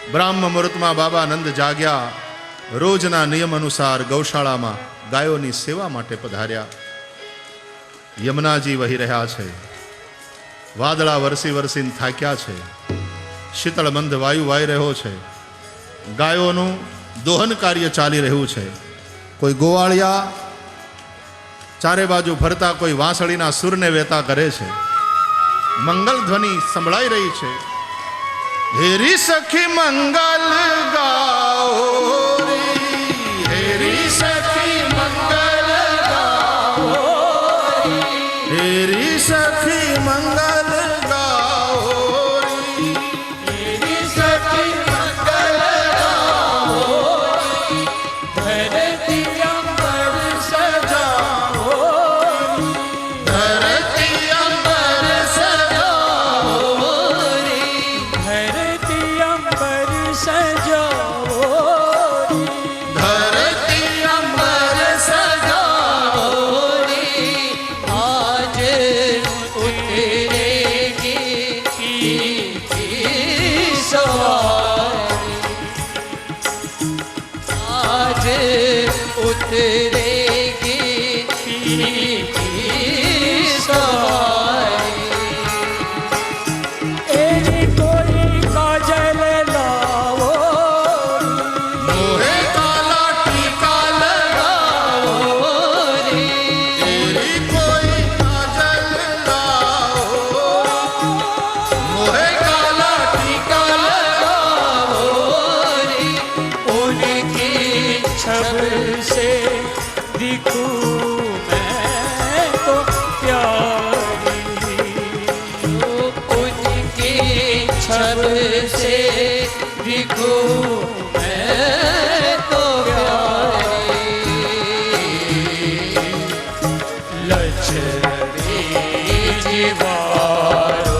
બ્રાહ્મ મુહૂર્તમાં બાબા નંદ જાગ્યા, રોજના નિયમ અનુસાર ગૌશાળામાં ગાયોની સેવા માટે પધાર્યા. યમુનાજી વહી રહ્યા છે, વાદળા વરસી વરસીને થાક્યા છે, શીતળ મંદ વાયુ વાઈ રહ્યો છે, ગાયોનું દોહન કાર્ય ચાલી રહ્યું છે. કોઈ ગોવાળિયા ચારે બાજુ ફરતા કોઈ વાંસળીના સુરને વેતા કરે છે. મંગલ ધ્વનિ સંભળાઈ રહી છે. હેરી સખી મંગલ ગાઓ રી, હેરી સખી મંગલ ગાઓ રી, હેરી સખી મંગલ ગાઓ રી, હેરી સખી મંગલ ગાઓ રી, ધરતી અંબર સજાઓ રી, ધરતી અંબર સજાઓ રી, ધરતી અંબર સજાઓ રી, ધરતી અંબર સજાઓ रे आज उतरेगी सवारी, आज उतरेगी सवारी। એની કોઈ કાજલ લાવો મોહે કાલા ટીકા લગાવો રે, તેરી કોઈ કાજલ લાવો, મોહે કાલા ટીકા લગાવો રે, उनकी छब से दिखूं मैं तो प्यारी, उनकी छब से दिखूं मैं तो प्यारी, लचरे जीवारो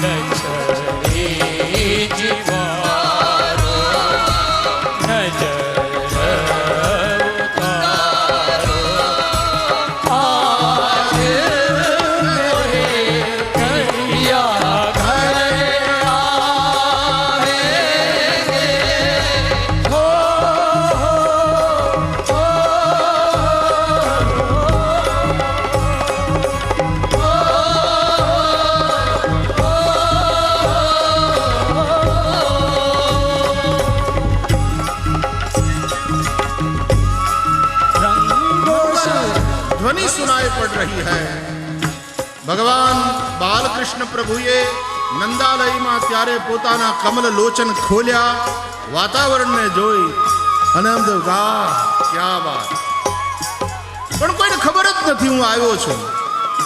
लचरे जीवारो नजर उतारो, आज मेरे करिया घर आएंगे, हो रंगों से ध्वनि सुनाई पड़ रही है. ભગવાન બાલકૃષ્ણ પ્રભુએ નંદાલયમાં ત્યારે પોતાના કમલ લોચન ખોલ્યા, વાતાવરણને જોઈ અને એમ થયું, વાહ ક્યા વાત. પણ કોઈને ખબર જ નથી હું આવ્યો છું.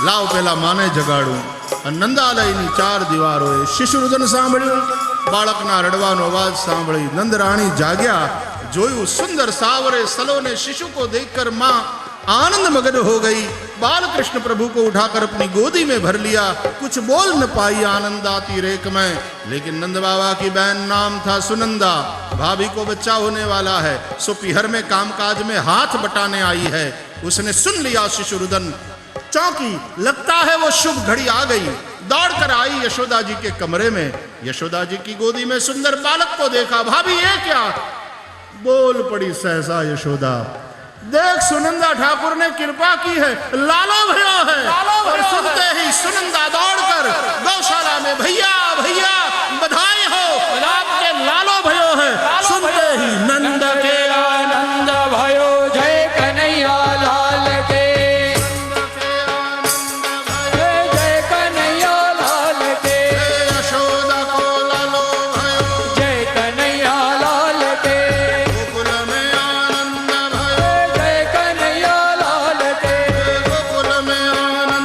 લાવ પેલા માને જગાડું. અને નંદાલયની ચાર દિવારોએ શિશુરુદન સાંભળ્યું, બાળકના રડવાનો અવાજ સાંભળી નંદરાણી જાગ્યા. જોયું सुंदर सावरे सलोने शिशु को देखकर माँ आनंद मगन हो गई. बालकृष्ण प्रभु को उठाकर अपनी गोदी में भर लिया. कुछ बोल न पाई आनंद आती रेक में. लेकिन नंद बाबा की बहन नाम था सुनंदा. भाभी को बच्चा होने वाला है, सो पिहर में कामकाज में हाथ बटाने आई है. उसने सुन लिया शिशुरुदन, चौंकी, लगता है वो शुभ घड़ी आ गई. दौड़कर आई यशोदा जी के कमरे में. यशोदा जी की गोदी में सुंदर बालक को देखा. भाभी ये क्या? बोल पड़ी सहसा यशोदा, देख सुनंदा ठाकुर ने कृपा की है, लालो भयो है. और सुनते ही सुनंदा दौड़कर गौशाला में, भैया भैया बधाई हो, आपके लालो भयो है. सुनते ही नंद के आनंद भयो जय कन्हैया लाल के, जय कन्हैया लाल के, यशोदा को लालो भयो, जय कन्हैया लाल के, गोकुल में आनंद भयो, जय कन्हैया लाल के, गोकुल में आनंद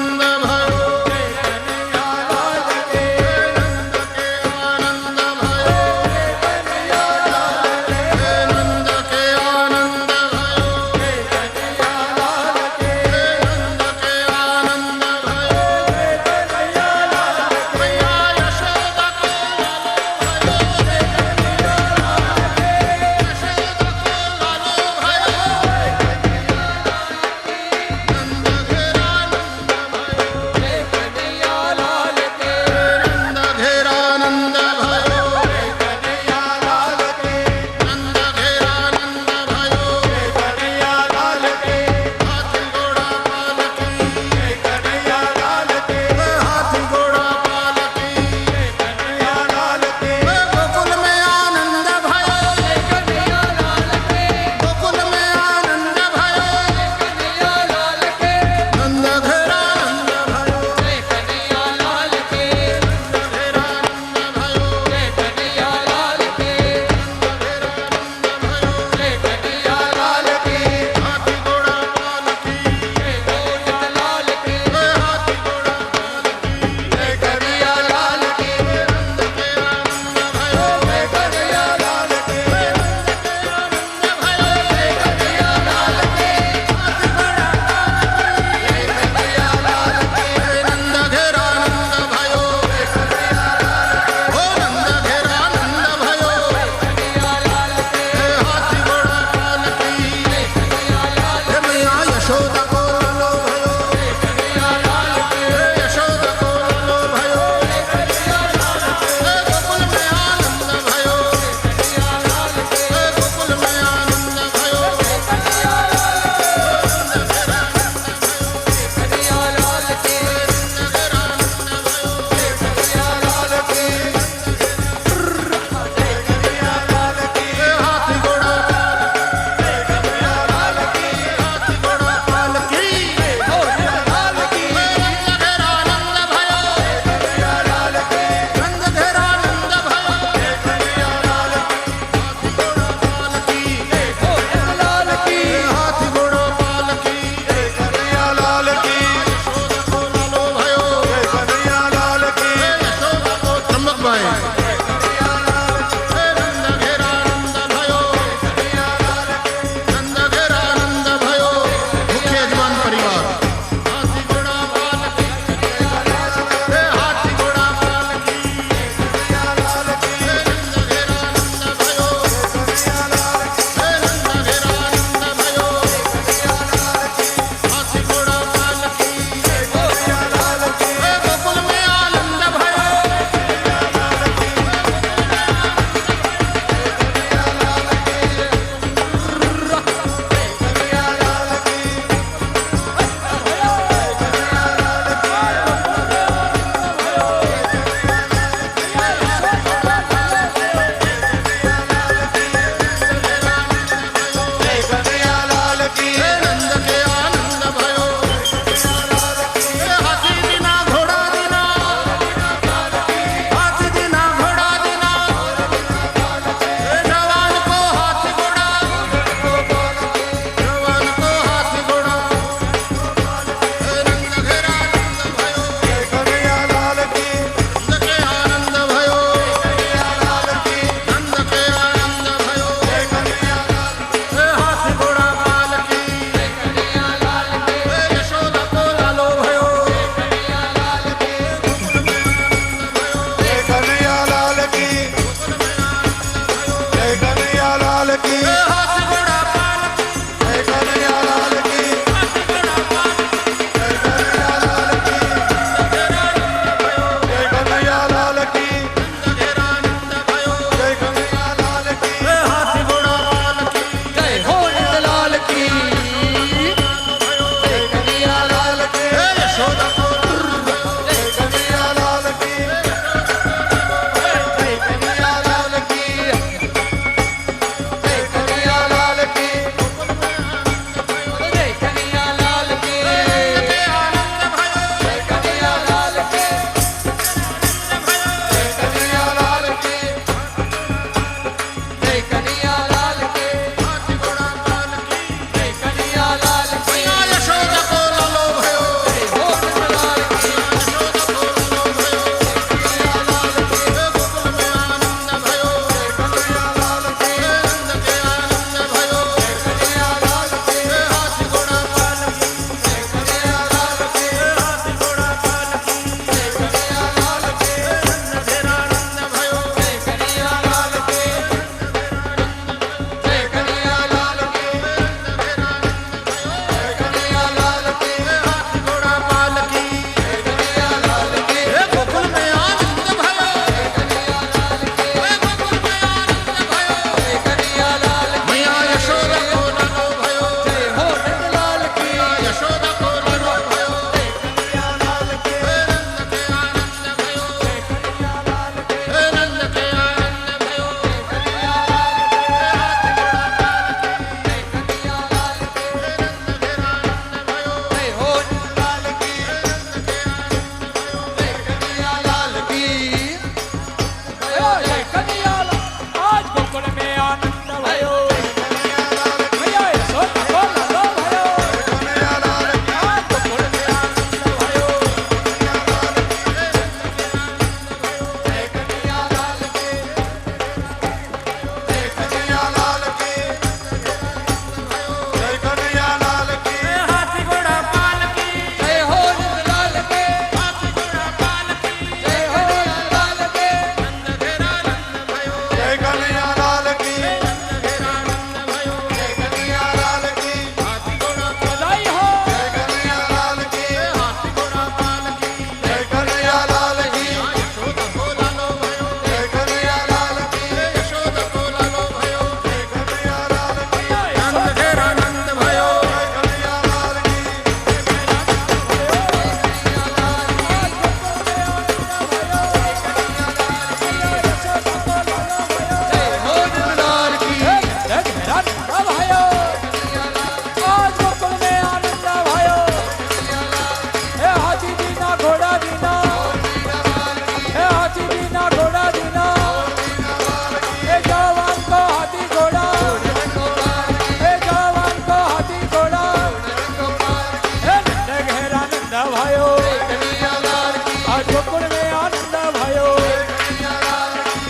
आज गोकुल में आनंद भयो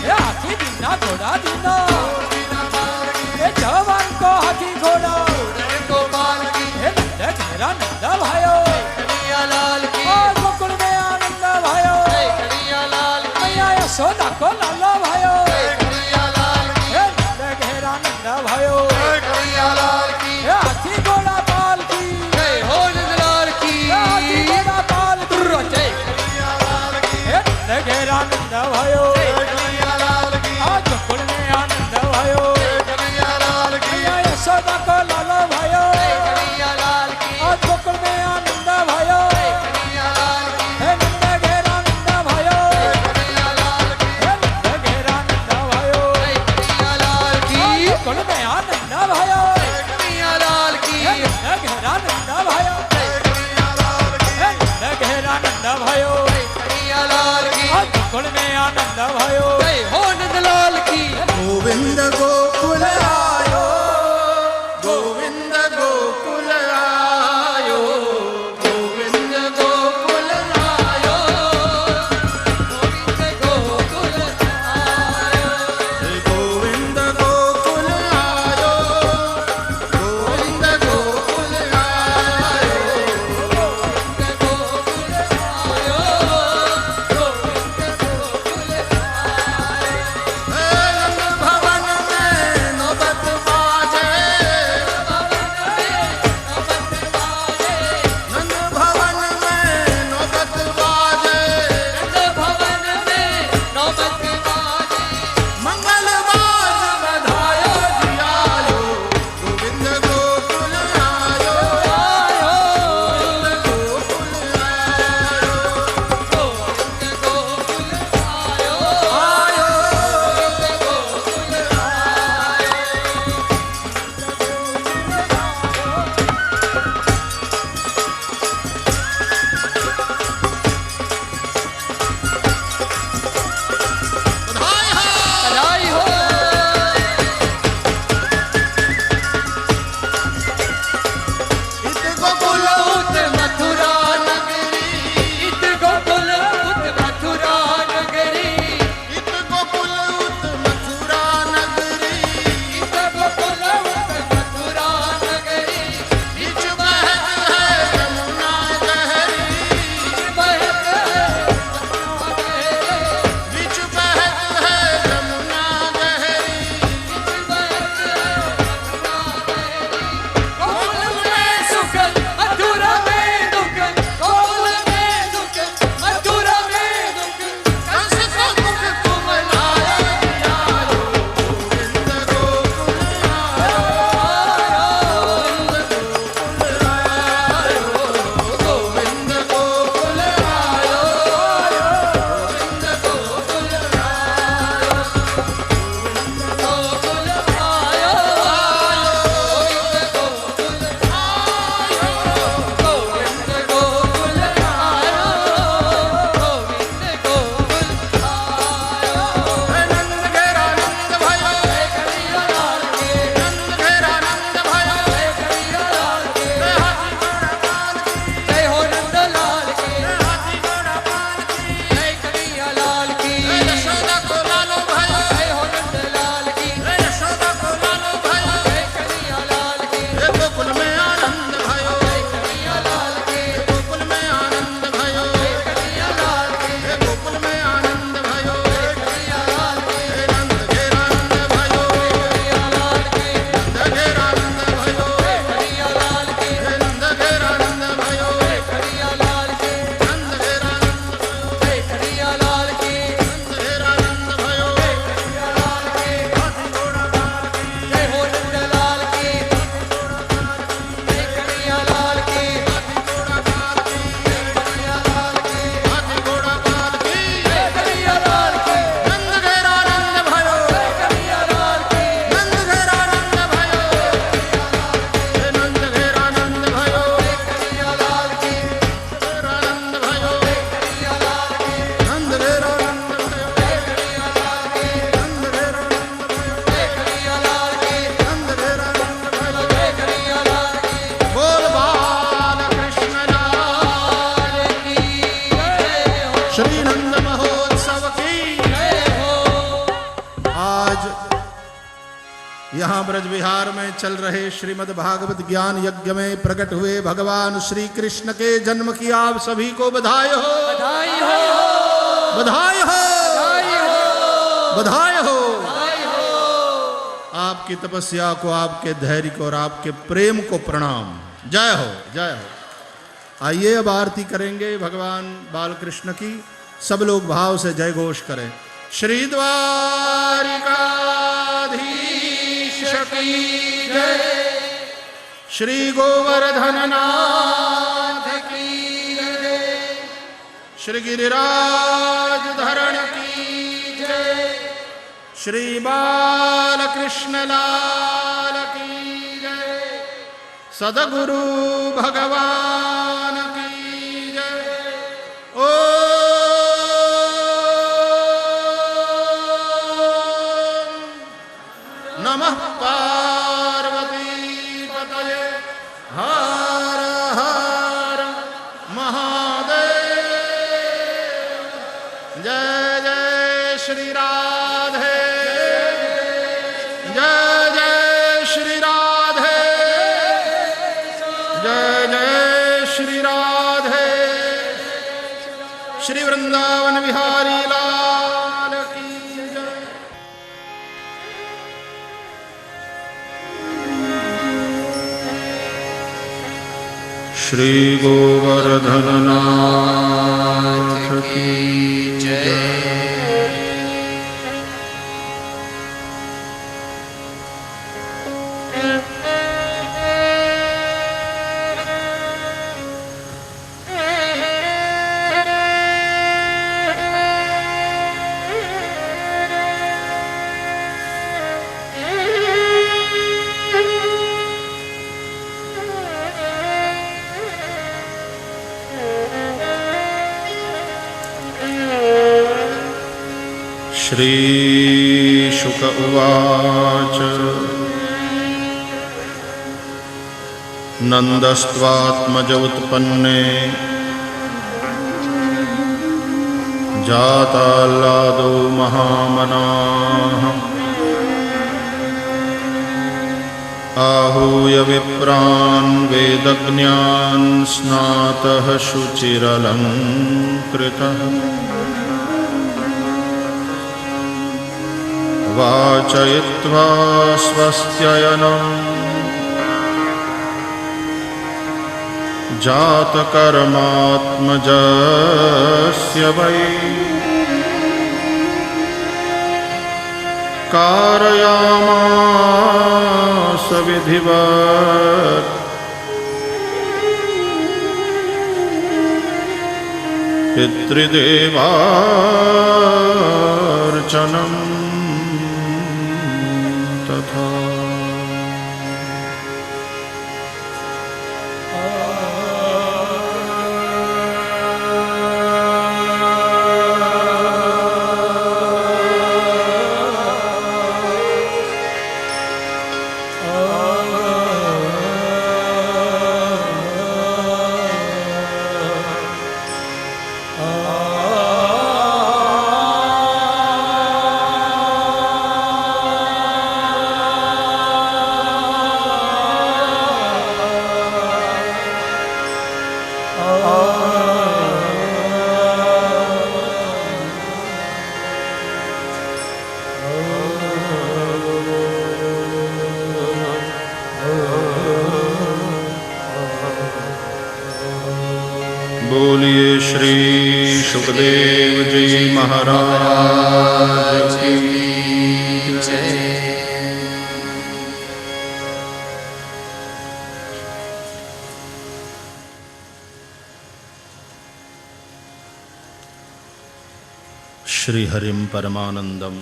ये हाथी दीना घोड़ा दीना ये जवान को हाथी घोड़ा गोपाल की ये नंद घेरा नंद भयो कन्हैया लाल की आज गोकुल में आनंद भयो कन्हैया लाल की मैया यशोदा को लाला भयो कन्हैया लाल की ये नंद घेरा नंद भयो कन्हैया लाल की ये हाथी घोड़ा पाल की जय हो नंदलाल की ये हाथी घोड़ा पाल की जय ये नंद घेरा नंद भयो कन्हैया लाल की आज गोकुल में आनंद भयो कन्हैया लाल की मैया यशोदा को लाला भयो कन्हैया लाल की आज गोकुल में आनंद भयो कन्हैया लाल की हे नंद घेरा नंद भयो कन्हैया लाल की हे नंद घेरा नंद भयो कन्हैया लाल की आज गोकुल में आनंद भयो कन्हैया लाल की हे नंद घेरा नंद भयो कन्हैया लाल की हे नंद घेरा नंद भयो कन्हैया लाल की आज गोकुल में आनंद भयो जय हो नंदलाल की गोविंद गोकुल आयो गोविंद गोकुल आयो गोविंद गोकुल आयो गोविंद गोकुल आयो गोविंद गोकुल आयो गोविंद गोकुल आयो गोकुल आयो गोविंद गोकुल श्री नंद महोत्सव की जय हो। आज यहाँ ब्रज विहार में चल रहे श्रीमद् भागवत ज्ञान यज्ञ में प्रकट हुए भगवान श्री कृष्ण के जन्म की आप सभी को बधाई हो, बधाई हो, बधाई हो, बधाई हो, बधाई हो। बधाई हो। आपकी तपस्या को, आपके धैर्य को और आपके प्रेम को प्रणाम। जय हो, जय हो। आइए अब आरती करेंगे भगवान बालकृष्ण की। सब लोग भाव से जय घोष करें। श्री द्वारिकाधीश की जय, श्री गोवर्धन नाथ की जय, श्री गिरिराज धरण की जय, श्री बालकृष्ण लाल की जय, सद्गुरु भगवान की जय। ओ नमः पार्वती पतये हर हर महादेव। जय जय श्री राधे, जय जय श्री राधे, जय जय श्री राधे। श्री वृंदावन बिहारी लाल की जय। श्री गोवर्धन नाथ की जय। श्री शुक उवाच नंदस्त्वात्मज उत्पन्ने जाताल्लादो महामनाः आहूय विप्रान् वेदज्ञान् स्नातः शुचिरलङ्कृतः वाचयित्वा स्वस्त्ययनम् जातकर्मात्मजस्य वै कारयामास विधिवत् पितृदेवार्चनम् तथा। बोलिए श्री सुखदेव जी महाराज की जय। श्री हरिम परमानंदम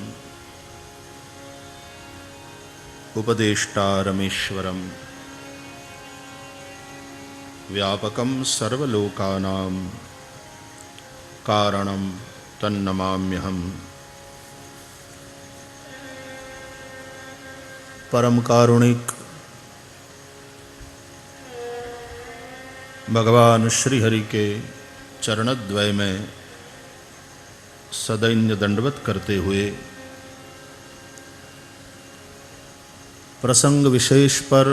उपदेष्टारमीश्वरम व्यापकं सर्वलोकानां कारणं तन्नमाम्यहम्। परम कारुणिक भगवान श्री हरि के चरणद्वय में सदैन्य दंडवत करते हुए प्रसंग विशेष पर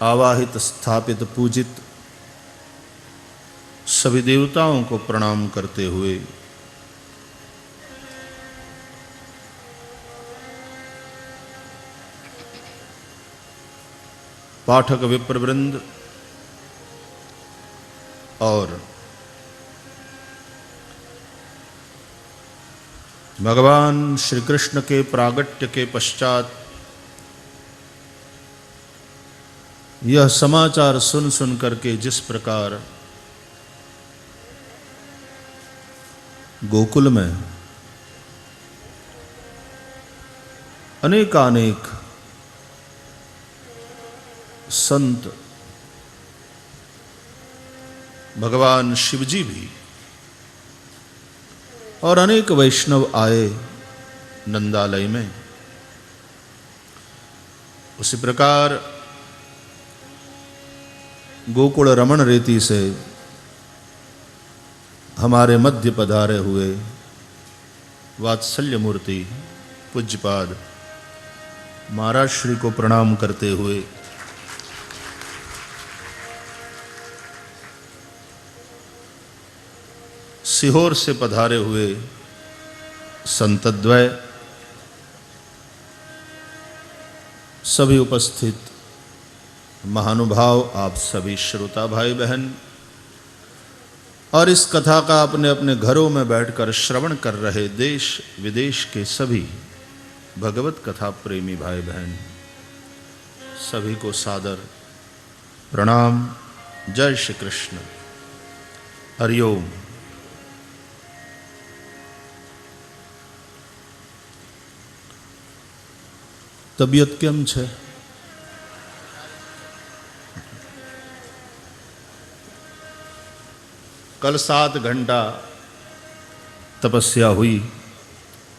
आवाहित स्थापित पूजित सभी देवताओं को प्रणाम करते हुए पाठक विप्रवृंद और भगवान श्री कृष्ण के प्रागट्य के पश्चात यह समाचार सुन सुन करके जिस प्रकार गोकुल में अनेकानेक संत भगवान शिवजी भी और अनेक वैष्णव आए नंदालय में, उसी प्रकार गोकुल रमण रीति से हमारे मध्य पधारे हुए वात्सल्य मूर्ति पूज्यपाद महाराज श्री को प्रणाम करते हुए सीहोर से पधारे हुए संतद्वय, सभी उपस्थित महानुभाव, आप सभी श्रोता भाई बहन और इस कथा का अपने अपने घरों में बैठकर श्रवण कर रहे देश विदेश के सभी भगवत कथा प्रेमी भाई बहन, सभी को सादर प्रणाम। जय श्री कृष्ण। हरिओम। तबियत केम छे? कल 7 घंटा तपस्या हुई,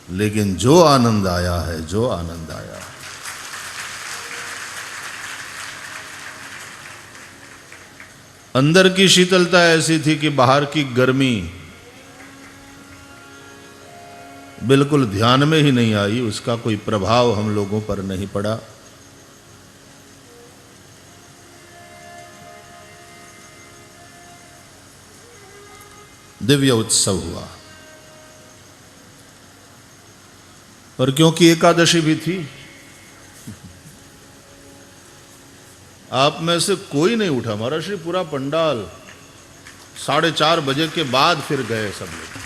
लेकिन जो आनंद आया है, जो आनंद आया है, अंदर की शीतलता ऐसी थी कि बाहर की गर्मी बिल्कुल ध्यान में ही नहीं आई, उसका कोई प्रभाव हम लोगों पर नहीं पड़ा। दिव्य उत्सव हुआ और क्योंकि एकादशी भी थी, आप में से कोई नहीं उठा। महाराज श्री पूरा पंडाल 4:30 बजे के बाद फिर गए सब लोग।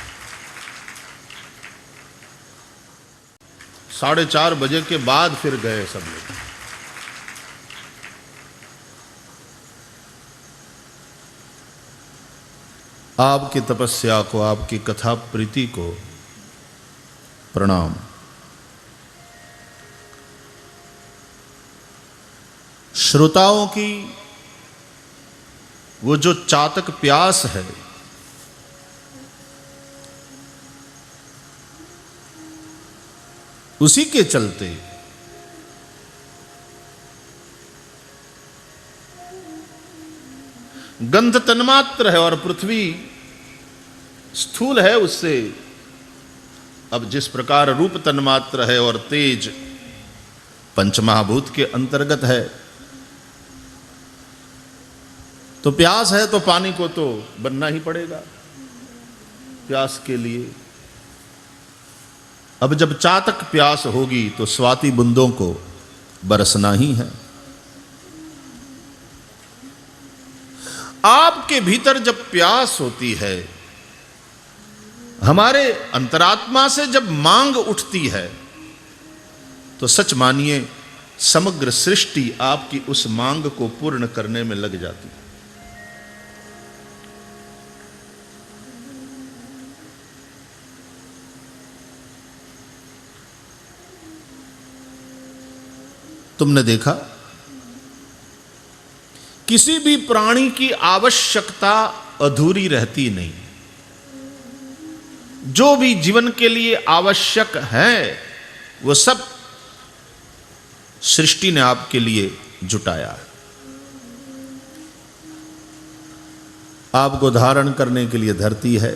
4:30 बजे के बाद फिर गए सब लोग। आपकी तपस्या को, आपकी कथा प्रीति को प्रणाम। श्रोताओं की वो जो चातक प्यास है, उसी के चलते गंध तन्मात्र है और पृथ्वी स्थूल है, उससे अब जिस प्रकार रूप तन्मात्र है और तेज पंचमहाभूत के अंतर्गत है, तो प्यास है तो पानी को तो बनना ही पड़ेगा प्यास के लिए। अब जब चातक प्यास होगी तो स्वाति बूंदों को बरसना ही है। आपके भीतर जब प्यास होती है, हमारे अंतरात्मा से जब मांग उठती है, तो सच मानिए समग्र सृष्टि आपकी उस मांग को पूर्ण करने में लग जाती है। तुमने देखा, किसी भी प्राणी की आवश्यकता अधूरी रहती नहीं। जो भी जीवन के लिए आवश्यक है, वो सब सृष्टि ने आपके लिए जुटाया है। आपको धारण करने के लिए धरती है,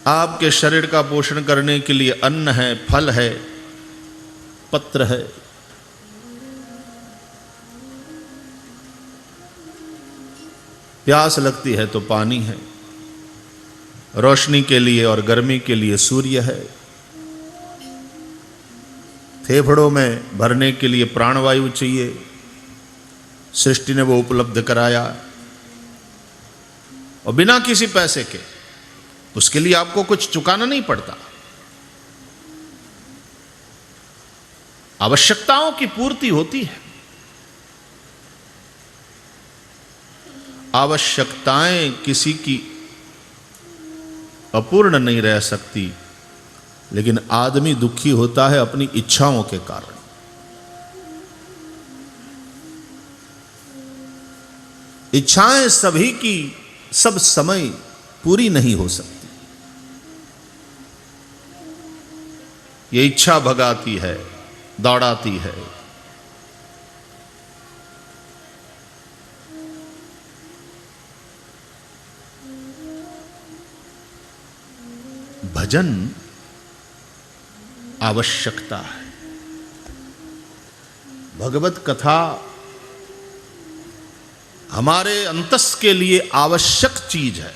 आपके शरीर का पोषण करने के लिए अन्न है, फल है, पत्र है। प्यास लगती है तो पानी है, रोशनी के लिए और गर्मी के लिए सूर्य है, फेफड़ों में भरने के लिए प्राणवायु चाहिए, सृष्टि ने वो उपलब्ध कराया और बिना किसी पैसे के, उसके लिए आपको कुछ चुकाना नहीं पड़ता। आवश्यकताओं की पूर्ति होती है। आवश्यकताएं किसी की अपूर्ण नहीं रह सकती, लेकिन आदमी दुखी होता है अपनी इच्छाओं के कारण। इच्छाएं सभी की सब समय पूरी नहीं हो सकती। ये इच्छा भगाती है, दौड़ाती है। भजन आवश्यकता है। भगवत कथा हमारे अंतस के लिए आवश्यक चीज है।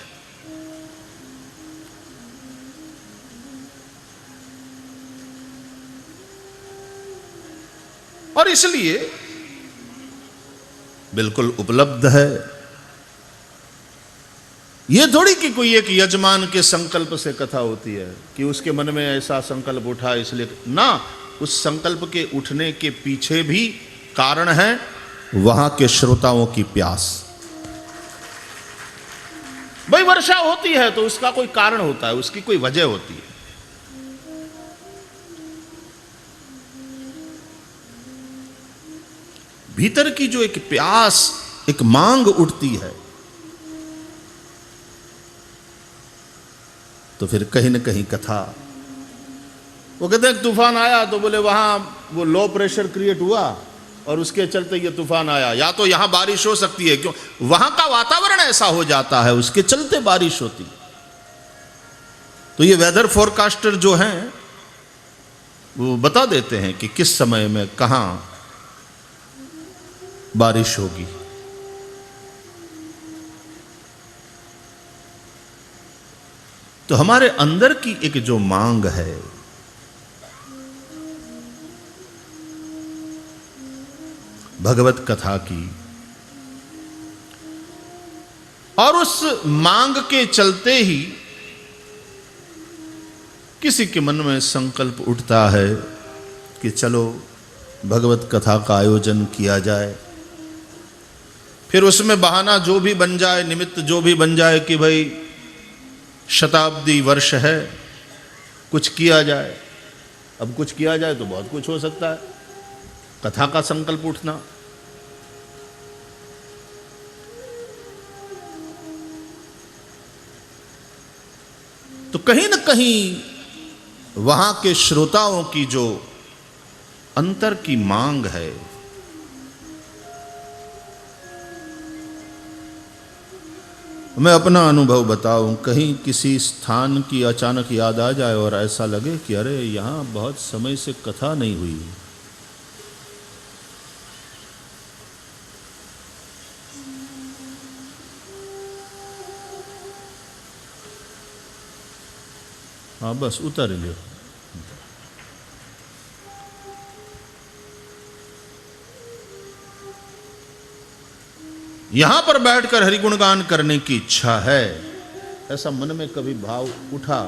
और इसलिए बिल्कुल उपलब्ध है। यह थोड़ी कि कोई एक यजमान के संकल्प से कथा होती है कि उसके मन में ऐसा संकल्प उठा इसलिए ना, उस संकल्प के उठने के पीछे भी कारण है वहां के श्रोताओं की प्यास। भाई वर्षा होती है तो उसका कोई कारण होता है, उसकी कोई वजह होती है। भीतर की जो एक प्यास, एक मांग उठती है, तो फिर कहीं ना कहीं कथा। वो कहते हैं तूफान आया तो बोले वहां वो लो प्रेशर क्रिएट हुआ और उसके चलते ये तूफान आया, या तो यहां बारिश हो सकती है, क्यों वहां का वातावरण ऐसा हो जाता है, उसके चलते बारिश होती। तो ये वेदर फोरकास्टर जो हैं वो बता देते हैं कि किस समय में कहां बारिश होगी। तो हमारे अंदर की एक जो मांग है, भगवत कथा की, और उस मांग के चलते ही किसी के मन में संकल्प उठता है कि चलो भगवत कथा का आयोजन किया जाए। फिर उसमें बहाना जो भी बन जाए, निमित्त जो भी बन जाए कि भाई शताब्दी वर्ष है, कुछ किया जाए। अब कुछ किया जाए तो बहुत कुछ हो सकता है। कथा का संकल्प उठना, तो कहीं ना कहीं वहां के श्रोताओं की जो अंतर की मांग है, मैं अपना अनुभव बताऊं, कहीं किसी स्थान की अचानक याद आ जाए और ऐसा लगे कि अरे यहां बहुत समय से कथा नहीं हुई, हाँ बस उतर लियो। यहां पर बैठकर हरिगुणगान करने की इच्छा है, ऐसा मन में कभी भाव उठा,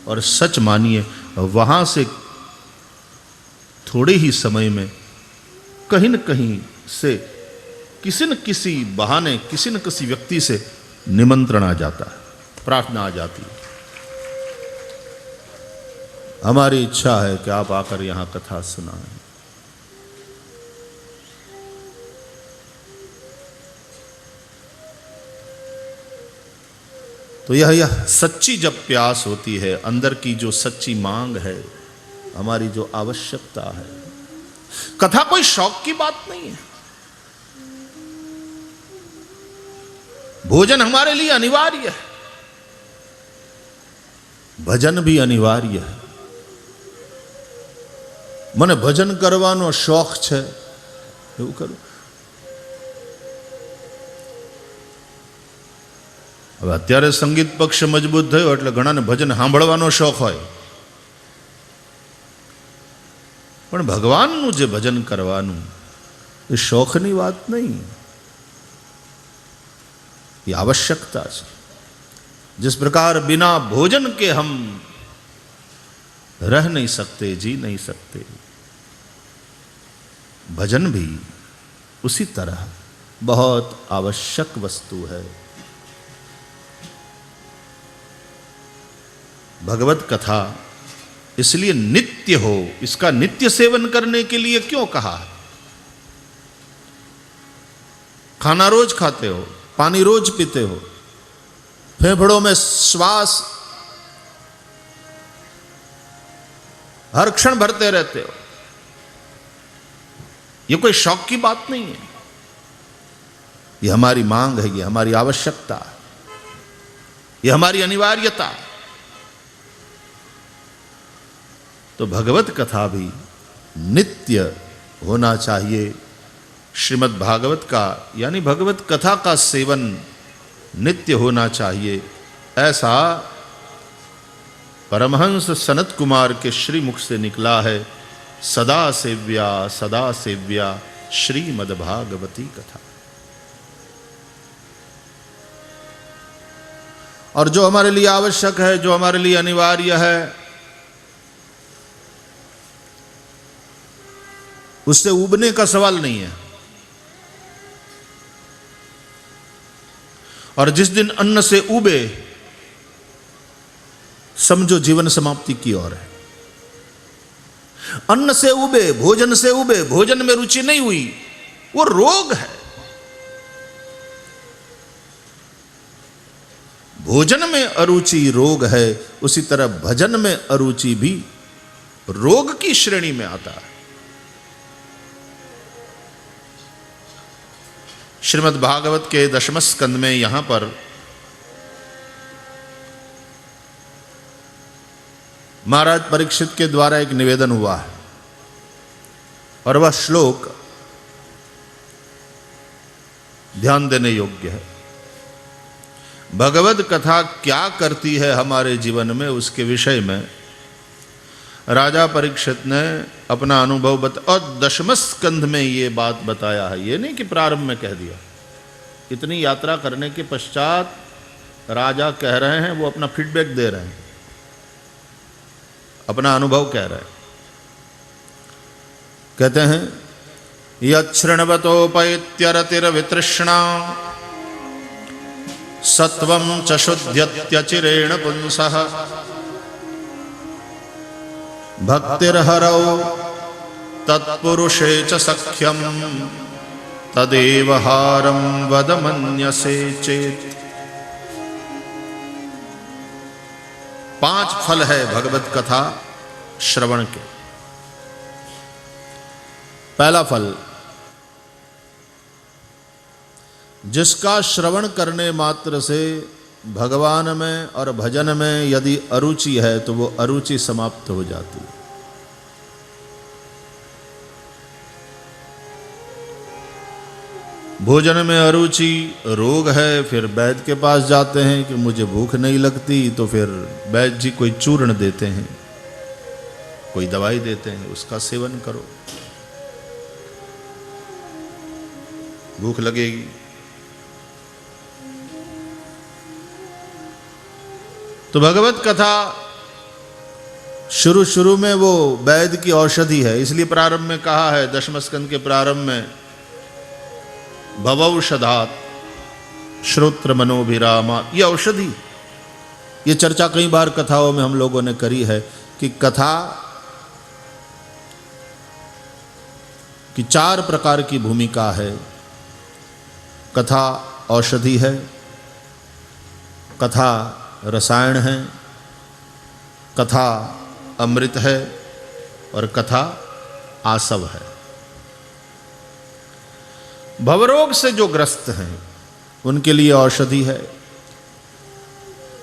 और सच मानिए वहां से थोड़े ही समय में कहीं न कहीं से किसी न किसी बहाने, किसी न किसी व्यक्ति से निमंत्रण आ जाता है, प्रार्थना आ जाती है, हमारी इच्छा है कि आप आकर यहां कथा सुनाएं। तो यह सच्ची जब प्यास होती है, अंदर की जो सच्ची मांग है, हमारी जो आवश्यकता है। कथा कोई शौक की बात नहीं है। भोजन हमारे लिए अनिवार्य है। ભજન ભી અનિવાર્ય है. મને ભજન કરવાનો શોખ છે એવું કરું. હવે અત્યારે સંગીત પક્ષ મજબૂત થયો એટલે ઘણાને ભજન સાંભળવાનો શોખ હોય, પણ ભગવાનનું જે ભજન કરવાનું એ શોખની વાત નહીં, ये आवश्यकता है. जिस प्रकार बिना भोजन के हम रह नहीं सकते, जी नहीं सकते, भजन भी उसी तरह बहुत आवश्यक वस्तु है. भगवत कथा इसलिए नित्य हो, इसका नित्य सेवन करने के लिए क्यों कहा? खाना रोज खाते हो, पानी रोज पीते हो, फेफड़ों में श्वास हर क्षण भरते रहते हो, ये कोई शौक की बात नहीं है, ये हमारी मांग है, ये हमारी आवश्यकता है, ये हमारी अनिवार्यता. तो भगवत कथा भी नित्य होना चाहिए. श्रीमद् भागवत का यानी भगवत कथा का सेवन नित्य होना चाहिए, ऐसा परमहंस सनत कुमार के श्रीमुख से निकला है. सदा सेव्या श्रीमद् भागवती कथा. और जो हमारे लिए आवश्यक है, जो हमारे लिए अनिवार्य है, उससे उबने का सवाल नहीं है. और जिस दिन अन्न से उबे समझो जीवन समाप्ति की ओर है. अन्न से उबे, भोजन से उबे, भोजन में रुचि नहीं हुई, वो रोग है. भोजन में अरुचि रोग है, उसी तरह भजन में अरुचि भी रोग की श्रेणी में आता है. श्रीमद् भागवत के 10वें स्कंद में यहां पर महाराज परीक्षित के द्वारा एक निवेदन हुआ है और वह श्लोक ध्यान देने योग्य है. भगवत कथा क्या करती है हमारे जीवन में, उसके विषय में राजा परीक्षित ने अपना अनुभव और 10वें स्कंध में ये बात बताया है. ये नहीं कि प्रारंभ में कह दिया. इतनी यात्रा करने के पश्चात राजा कह रहे हैं, वो अपना फीडबैक दे रहे हैं, अपना अनुभव कह रहे हैं. कहते हैं यच्छृण्वतोपैत्यरतिर्वितृष्णा सत्वं च शुद्ध्यत्यचिरेण पुंसः भक्तिर्हरौ तत्पुरुषे च सख्यं तदेव हारं वद मन्यसे चेत्. 5 फल है भगवत कथा श्रवण के. पहला फल, जिसका श्रवण करने मात्र से भगवान में और भजन में यदि अरुचि है तो वो अरुचि समाप्त हो जाती है. भोजन में अरुचि रोग है, फिर वैद्य के पास जाते हैं कि मुझे भूख नहीं लगती, तो फिर वैद्य जी कोई चूर्ण देते हैं, कोई दवाई देते हैं, उसका सेवन करो, भूख लगेगी. तो भगवत कथा शुरू में वो वैद्य की औषधि है, इसलिए प्रारंभ में कहा है 10वें स्कंद के प्रारंभ में भवौषधात् श्रोत्र मनोभिरामा. ये औषधि, ये चर्चा कई बार कथाओं में हम लोगों ने करी है कि कथा की 4 प्रकार की भूमिका है. कथा औषधि है, कथा रसायन है, कथा अमृत है और कथा आसव है. भवरोग से जो ग्रस्त हैं उनके लिए औषधि है,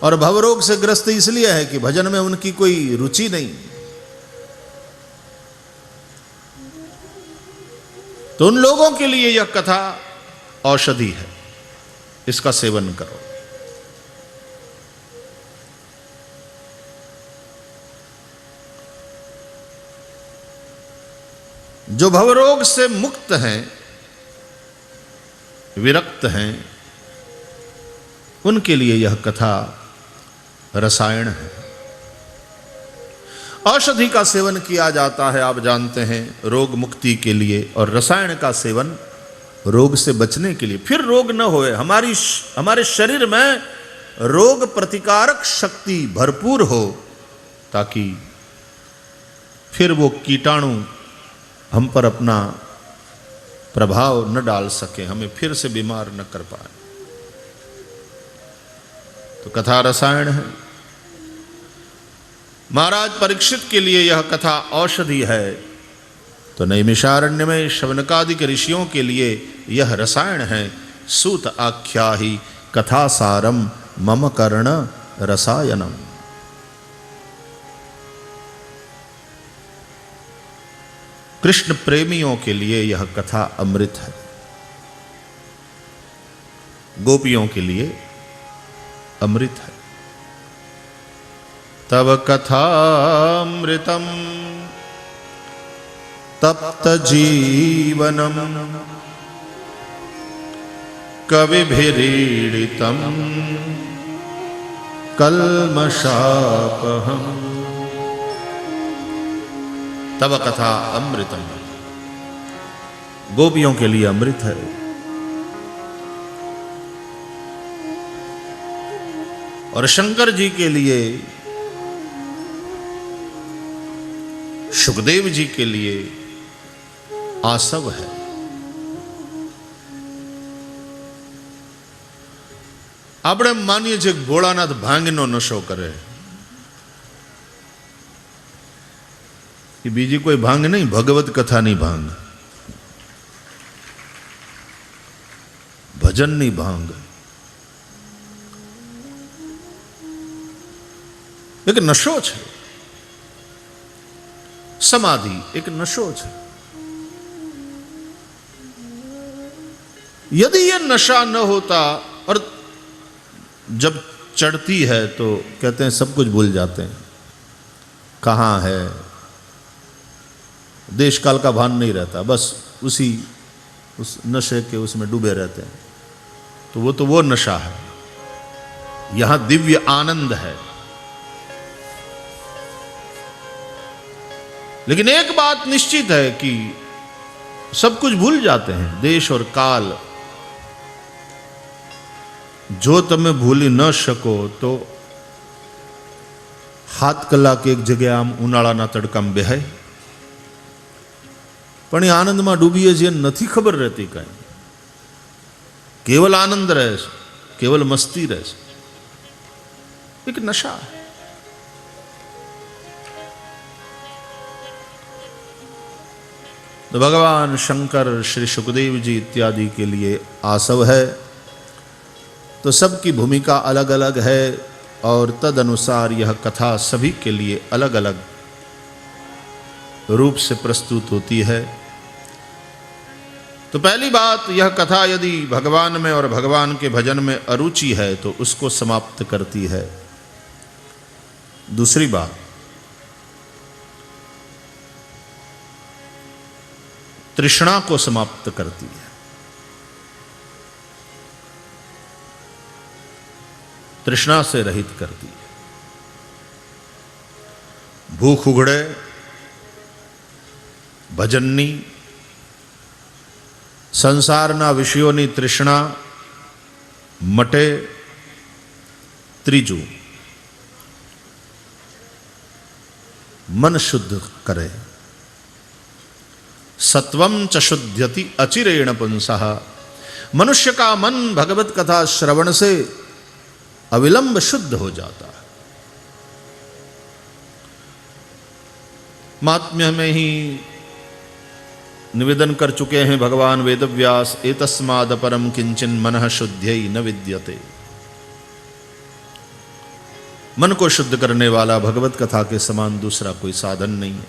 और भवरोग से ग्रस्त इसलिए है कि भजन में उनकी कोई रुचि नहीं। तो उन लोगों के लिए यह कथा औषधि है, इसका सेवन करो। जो भवरोग से मुक्त हैं, विरक्त हैं, उनके लिए यह कथा रसायन है। औषधि का सेवन किया जाता है, आप जानते हैं, रोग मुक्ति के लिए, और रसायन का सेवन रोग से बचने के लिए। फिर रोग न होए, हमारे शरीर में रोग प्रतिकारक शक्ति भरपूर हो, ताकि फिर वो कीटाणु हम पर अपना प्रभाव न डाल सके, हमें फिर से बीमार न कर पाए। तो कथा रसायन है। महाराज परीक्षित के लिए यह कथा औषधि है, तो नैमिषारण्य में शवनकादिक ऋषियों के लिए यह रसायन है। सूत आख्या ही कथा सारम मम कर्ण रसायनम। कृष्ण प्रेमियों के लिए यह कथा अमृत है, गोपियों के लिए अमृत है। तव कथामृतम तप्त जीवनम कविभिरीडितम कल्मषापहम। तव कथा अमृतम, गोपियों के लिए अमृत है। और शंकर जी के लिए, सुखदेव जी के लिए आसव है। આપણે માનીએ છીએ કે ભોળાનાથ ભાંગનો નશો કરે, એ બીજી કોઈ ભાંગ નહીં, ભગવત કથાની ભાંગ, ભજનની ભાંગ। એક નશો છે, समाधि एक नशो है। यदि यह नशा न होता, और जब चढ़ती है तो कहते हैं सब कुछ भूल जाते हैं, कहाँ है, देश काल का भान नहीं रहता, बस उस नशे के उसमें डूबे रहते हैं। तो वो नशा है। यहां दिव्य आनंद है। लेकिन एक बात निश्चित है कि सब कुछ भूल जाते हैं, देश और काल। जो तमे भूली न शको तो हाथ कलाक एक जगह आम उनाळाना तड़काम बेहाय, पण आनंद में डूबीए छीए, नथी खबर रहती कई। केवल आनंद रहे, केवल मस्ती रहे, एक नशा है। तो भगवान शंकर, श्री सुखदेव जी इत्यादि के लिए आसव है। तो सबकी भूमिका अलग अलग है, और तद अनुसार यह कथा सभी के लिए अलग अलग रूप से प्रस्तुत होती है। तो पहली बात, यह कथा यदि भगवान में और भगवान के भजन में अरुचि है तो उसको समाप्त करती है। दूसरी बात, तृष्णा को समाप्त करती है। तृष्णा से रहित करती है। भूख उघड़े, भजननी, संसारना विषयोनी तृष्णा मटे। त्रीजू, मन शुद्ध करे। सत्वं च शुद्ध्यति अचिरेण पुंसः। मनुष्य का मन भगवत कथा श्रवण से अविलंब शुद्ध हो जाता है। महात्म्य में ही निवेदन कर चुके हैं भगवान वेदव्यास, एतस्माद् परम किंचन मनः शुद्ध्यै न विद्यते। मन को शुद्ध करने वाला भगवत कथा के समान दूसरा कोई साधन नहीं है।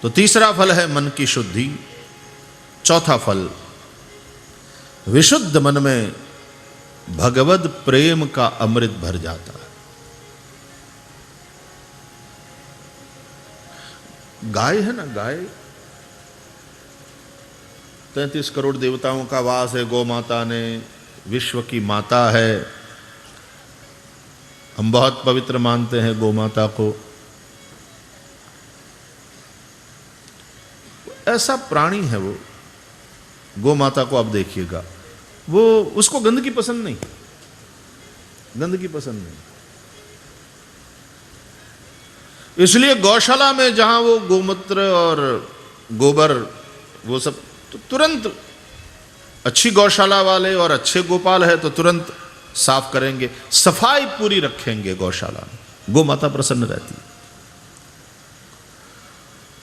तो तीसरा फल है मन की शुद्धि। चौथा फल, विशुद्ध मन में भगवत प्रेम का अमृत भर जाता है। गाय है ना, गाय 33 करोड़ देवताओं का वास है, गौ माता ने विश्व की माता है। हम बहुत पवित्र मानते हैं गौ माता को। ऐसा प्राणी है वो, गौ माता को आप देखिएगा, वो उसको गंदगी पसंद नहीं, गंदगी पसंद नहीं। इसलिए गौशाला में जहां वो गोमूत्र और गोबर वो सब तो तुरंत, अच्छी गौशाला वाले और अच्छे गोपाल है तो तुरंत साफ करेंगे, सफाई पूरी रखेंगे गौशाला में, गौ माता प्रसन्न रहती है।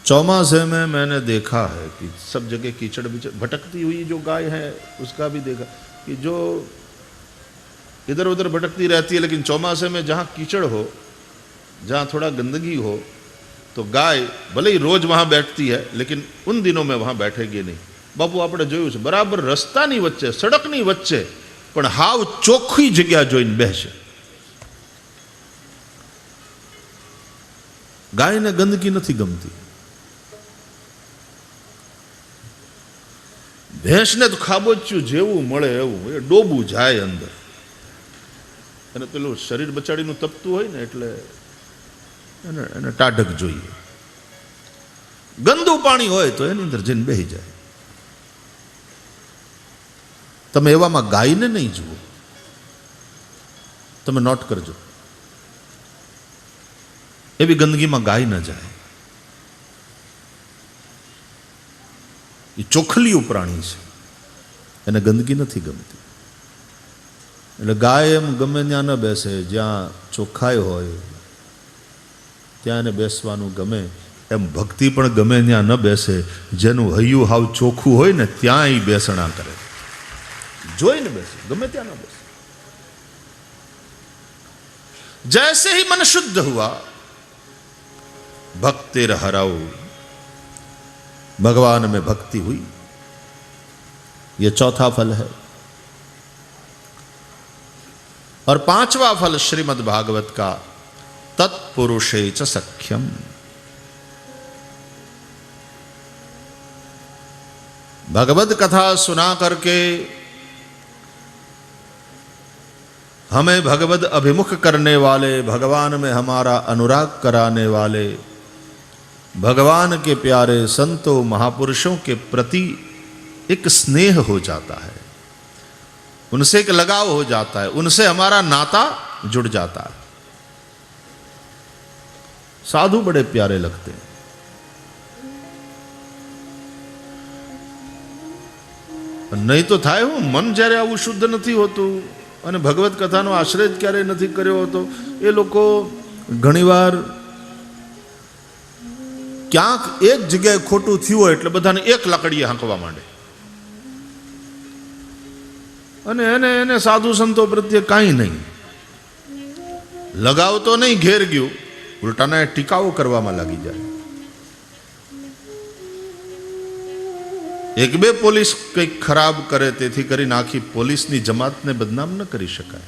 चौमासे में मैंने देखा है कि सब जगह कीचड़ बिचड़, भटकती हुई जो गाय है उसका भी देखा कि जो इधर उधर भटकती रहती है, लेकिन चौमासे में जहाँ कीचड़ हो, जहाँ थोड़ा गंदगी हो, तो गाय भले ही रोज वहाँ बैठती है लेकिन उन दिनों में वहाँ बैठेगी नहीं। बापू आपने જોયું છે, બરાબર રસ્તાની વચ્ચે, સડકની વચ્ચે પણ હાવ ચોખ્ખી જગ્યા જોઈને બેસે। ગાયને ગંદકી નથી ગમતી। ભેંસને તો ખાબોચ્યું જેવું મળે એવું એ ડોબું જાય અંદર, અને પેલું શરીર બચાડીનું તપતું હોય ને એટલે એને ટાઢક જોઈએ। ગંદુ પાણી હોય તો એની અંદર જઈને બેસી જાય। તમે એવામાં ગાયને નહીં જુઓ, તમે નોટ કરજો, એવી ગંદગીમાં ગાય ન જાય। એ ચોખલિયું પ્રાણી છે, એને ગંદકી નથી ગમતી, એટલે ગાય એમ ગમે ત્યાં ન બેસે, જ્યાં ચોખ્ખાઈ હોય ત્યાં એને બેસવાનું ગમે। એમ ભક્તિ પણ ગમે ત્યાં ન બેસે, જેનું હૈયું હાવ ચોખ્ખું હોય ને ત્યાં એ બેસણા કરે, જોઈને બેસે, ગમે ત્યાં ન બેસે। जैसे ही मन शुद्ध हुआ भक्तिर हरऊ, भगवान में भक्ति हुई, यह चौथा फल है। और पांचवा फल श्रीमद् भागवत का तत्पुरुषे च सख्यम। भगवत कथा सुना करके हमें भगवत अभिमुख करने वाले, भगवान में हमारा अनुराग कराने वाले, भगवान के प्यारे संतों महापुरुषों के प्रति एक स्नेह हो जाता है, उनसे एक लगाव हो जाता है, उनसे हमारा नाता जुड़ जाता है। साधु बड़े प्यारे लगते हैं। नहीं तो थाय हूँ मन જ્યારે આવું શુદ્ધ નથી હોતું અને ભગવત કથાનો આશ્રય જ ક્યારેય નથી કર્યો હોતો, એ લોકો ઘણીવાર ક્યાંક એક જગ્યાએ ખોટું થયું હોય એટલે બધાને એક લાકડીએ હાંકવા માંડે, અને એને સાધુ સંતો પ્રત્યે કાંઈ નહીં, લગાવ તો નહીં ઘેર ગયું, ઉલટાના ટીકાઓ કરવામાં લાગી જાય। एक बे पोलीस કંઈક ખરાબ કરે તેથી કરીને આખી પોલીસની જમાતને બદનામ ન કરી શકાય।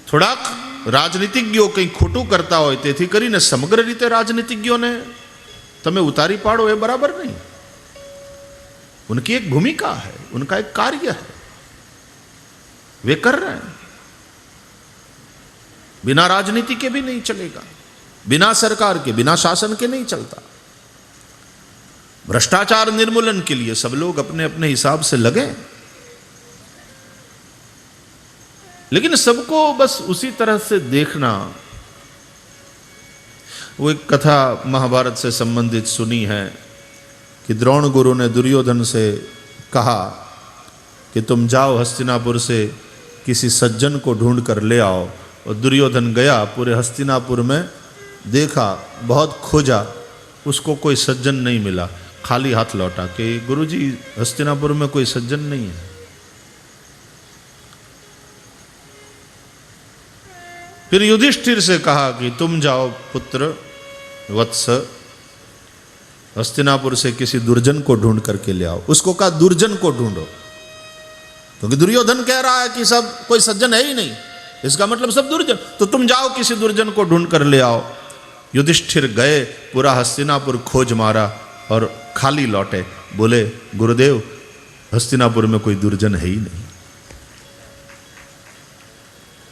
થોડાક રાજનીતિજ્ઞો કંઈક ખોટું કરતા હોય તેથી કરીને સમગ્ર રીતે રાજનીતિજ્ઞોને તમે ઉતારી પાડો એ બરાબર નહીં। उनकी एक भूमिका है, उनका एक कार्य है, वे कर रहे हैं। बिना राजनीति के भी नहीं चलेगा, बिना सरकार के, बिना शासन के नहीं चलता। भ्रष्टाचार निर्मूलन के लिए सब लोग अपने अपने हिसाब से लगे, लेकिन सबको बस उसी तरह से देखना। वो एक कथा महाभारत से संबंधित सुनी है कि द्रोण गुरु ने दुर्योधन से कहा कि तुम जाओ हस्तिनापुर से किसी सज्जन को ढूंढ कर ले आओ, और दुर्योधन गया, पूरे हस्तिनापुर में देखा, बहुत खोजा, उसको कोई सज्जन नहीं मिला, खाली हाथ लौटा कि गुरुजी हस्तिनापुर में कोई सज्जन नहीं है। फिर युधिष्ठिर से कहा कि तुम जाओ पुत्र वत्स, हस्तिनापुर से किसी दुर्जन को ढूंढ करके ले आओ। उसको कहा दुर्जन को ढूंढो, क्योंकि दुर्योधन कह रहा है कि सब कोई सज्जन है ही नहीं, इसका मतलब सब दुर्जन, तो तुम जाओ किसी दुर्जन को ढूंढ कर ले आओ। युधिष्ठिर गए, पूरा हस्तिनापुर खोज मारा और खाली लौटे। बोले गुरुदेव हस्तिनापुर में कोई दुर्जन है ही नहीं।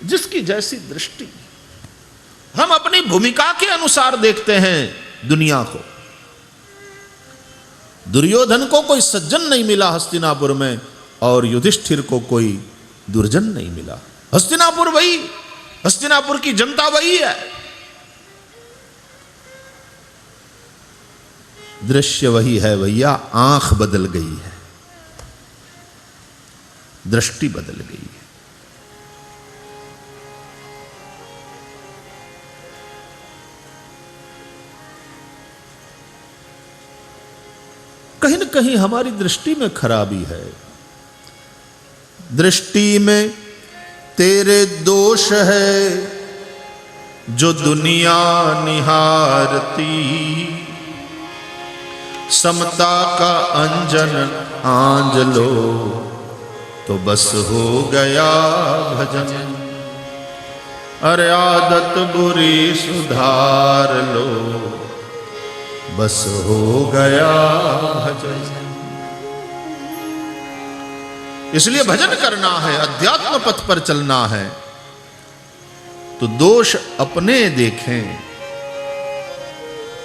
जिसकी जैसी दृष्टि, हम अपनी भूमिका के अनुसार देखते हैं दुनिया को। दुर्योधन को कोई सज्जन नहीं मिला हस्तिनापुर में, और युधिष्ठिर को कोई दुर्जन नहीं मिला। हस्तिनापुर वही, हस्तिनापुर की जनता वही है। दृश्य वही है भैया, आंख बदल गई है, दृष्टि बदल गई है। कहीं न कहीं हमारी दृष्टि में खराबी है। दृष्टि में तेरे दोष है जो दुनिया निहारती, समता का अंजन आंज लो तो बस हो गया भजन। अरे आदत बुरी सुधार लो बस हो गया भजन। इसलिए भजन करना है, अध्यात्म पथ पर चलना है, तो दोष अपने देखें,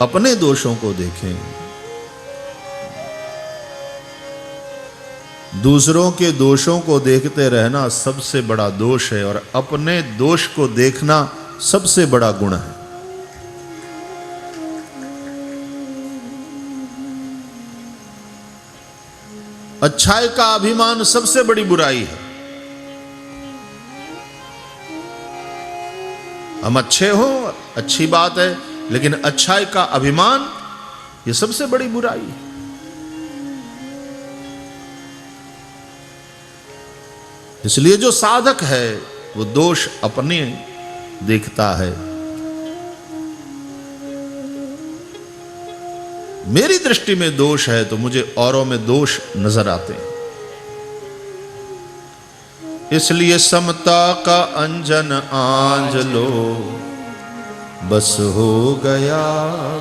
अपने दोषों को देखें। दूसरों के दोषों को देखते रहना सबसे बड़ा दोष है, और अपने दोष को देखना सबसे बड़ा गुण है। अच्छाई का अभिमान सबसे बड़ी बुराई है। हम अच्छे हो, अच्छी बात है, लेकिन अच्छाई का अभिमान ये सबसे बड़ी बुराई है। इसलिए जो साधक है वो दोष अपने देखता है। मेरी दृष्टि में दोष है तो मुझे औरों में दोष नजर आते हैं। इसलिए समता का अंजन आंज लो बस हो गया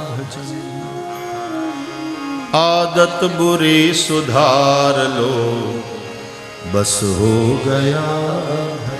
भजन। आदत बुरी सुधार लो बस हो गया भजन।